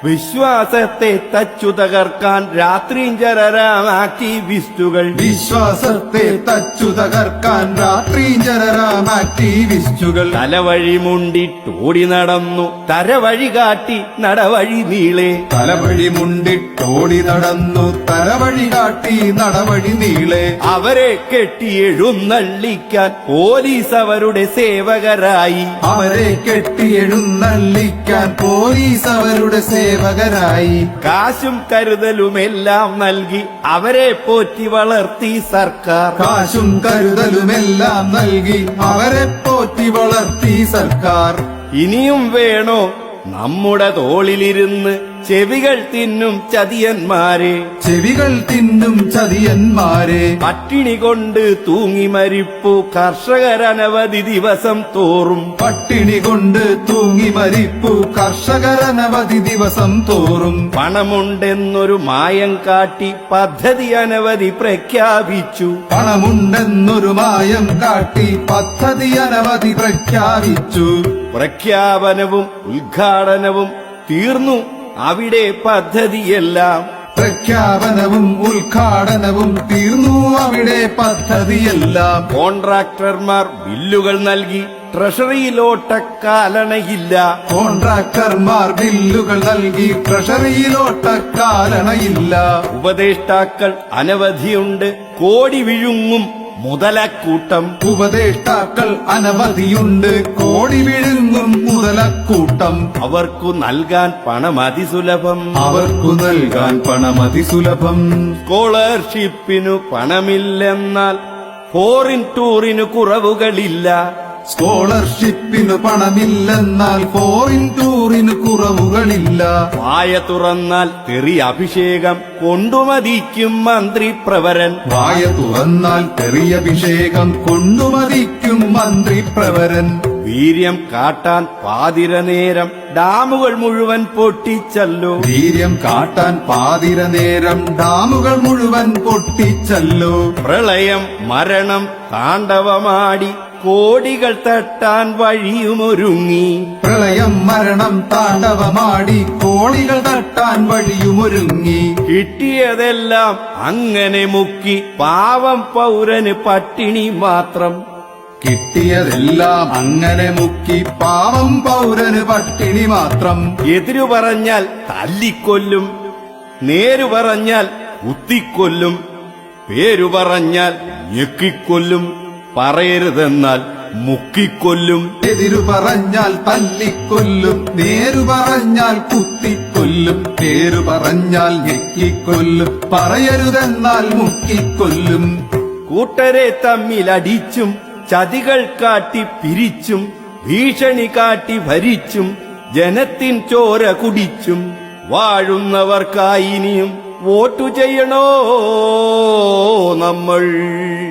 വിശ്വാസത്തെ തച്ചു തകർക്കാൻ രാത്രിഞ്ചരരാം ആക്ടിവിസ്റ്റുകൾ. വിശ്വാസത്തെ തച്ചു തകർക്കാൻ രാത്രിഞ്ചരരാം ആക്ടിവിസ്റ്റുകൾ. തലവഴി മുണ്ടിട്ടോടി നടന്നു തരവഴി കാട്ടി നടവഴി നീളെ. തലവഴി മുണ്ടിട്ടോടി നടന്നു തലവഴി കാട്ടി നടവഴി നീളെ. അവരെ കെട്ടിയെഴുന്നള്ളിക്കാൻ പോലീസ് അവരുടെ സേവകരായി. അവരെ കെട്ടിയെഴുന്നള്ളിക്കാൻ പോലീസ് അവരുടെ സേവകരായി. കാശും കരുതലുമെല്ലാം നൽകി അവരെ പോറ്റി വളർത്തി സർക്കാർ. കാശും കരുതലുമെല്ലാം നൽകി അവരെ പോറ്റി വളർത്തി സർക്കാർ. ഇനിയും വേണോ നമ്മുടെ തോളിലിരുന്ന് ചെവികൾ തിന്നും ചതിയന്മാരെ. ചെവികൾ തിന്നും ചതിയന്മാരെ. പട്ടിണി കൊണ്ട് തൂങ്ങി മരിപ്പു കർഷകരനവധി ദിവസം തോറും. പട്ടിണി കൊണ്ട് തൂങ്ങി മരിപ്പു കർഷകരനവധി ദിവസം തോറും. പണമുണ്ടെന്നൊരു മായം കാട്ടി പദ്ധതി അനവധി പ്രഖ്യാപിച്ചു. പണമുണ്ടെന്നൊരു മായം കാട്ടി പദ്ധതി അനവധി പ്രഖ്യാപിച്ചു. പ്രഖ്യാപനവും ഉദ്ഘാടനവും തീർന്നു അവിടെ പദ്ധതിയെല്ലാം. പ്രഖ്യാപനവും ഉദ്ഘാടനവും തീർന്നു അവിടെ പദ്ധതിയെല്ലാം. കോൺട്രാക്ടർമാർ ബില്ലുകൾ നൽകി ട്രഷറിയിലോട്ടക്കാലണയില്ല. കോൺട്രാക്ടർമാർ ബില്ലുകൾ നൽകി ട്രഷറിയിലോട്ടക്കാലണയില്ല. ഉപദേഷ്ടാക്കൾ അനവധിയുണ്ട് കോടി വിഴുങ്ങും മുതലക്കൂട്ടം. ഉപദേഷ്ടാക്കൾ അനവധിയുണ്ട് കോടി വിഴുങ്ങും മുതലക്കൂട്ടം. അവർക്കു നൽകാൻ പണം അതിസുലഭം. അവർക്കു നൽകാൻ പണം അതിസുലഭം. സ്കോളർഷിപ്പിനു പണമില്ലെന്നാൽ ഫോറിൻ ടൂറിനു കുറവുകളില്ല. സ്കോളർഷിപ്പിനു പണമില്ലെന്നാൽ ഫോറിൻ ടൂറിന് കുറവുകളില്ല. വായ തുറന്നാൽ തെറി അഭിഷേകം കൊണ്ടുമതിക്കും മന്ത്രിപ്രവരൻ. വായ തുറന്നാൽ തെറിയഭിഷേകം കൊണ്ടുമതിക്കും മന്ത്രിപ്രവരൻ. വീര്യം കാട്ടാൻ പാതിര നേരം ഡാമുകൾ മുഴുവൻ പൊട്ടിച്ചല്ലോ. വീര്യം കാട്ടാൻ പാതിര നേരം ഡാമുകൾ മുഴുവൻ പൊട്ടിച്ചല്ലോ. പ്രളയം മരണം താണ്ഡവമാടി കോടികൾ തട്ടാൻ വഴിയുമൊരുങ്ങി. പ്രളയം മരണം താണ്ഡവമാടി കോടികൾ തട്ടാൻ വഴിയുമൊരുങ്ങി. കിട്ടിയതെല്ലാം അങ്ങനെ മുക്കി പാവം പൗരന് പട്ടിണി മാത്രം. കിട്ടിയതെല്ലാം അങ്ങനെ മുക്കി പാവം പൗരന് പട്ടിണി മാത്രം. എതിരു പറഞ്ഞാൽ തല്ലിക്കൊല്ലും, നേരു പറഞ്ഞാൽ കുത്തിക്കൊല്ലും, പേരു പറഞ്ഞാൽ ഞെക്കിക്കൊല്ലും, പറയരുതെന്നാൽ മുക്കിക്കൊല്ലും. എതിരു പറഞ്ഞാൽ തല്ലിക്കൊല്ലും, നേരു പറഞ്ഞാൽ കുത്തിക്കൊല്ലും, പേരു പറഞ്ഞാൽ ഞെക്കിക്കൊല്ലും, പറയരുതെന്നാൽ മുക്കിക്കൊല്ലും. കൂട്ടരെ തമ്മിലടിച്ചും ചതികൾ കാട്ടി പിരിച്ചും ഭീഷണി കാട്ടി ഭരിച്ചും ജനത്തിൻ ചോര കുടിച്ചും വാഴുന്നവർക്കായിനിയും വോട്ടു ചെയ്യണോ നമ്മൾ.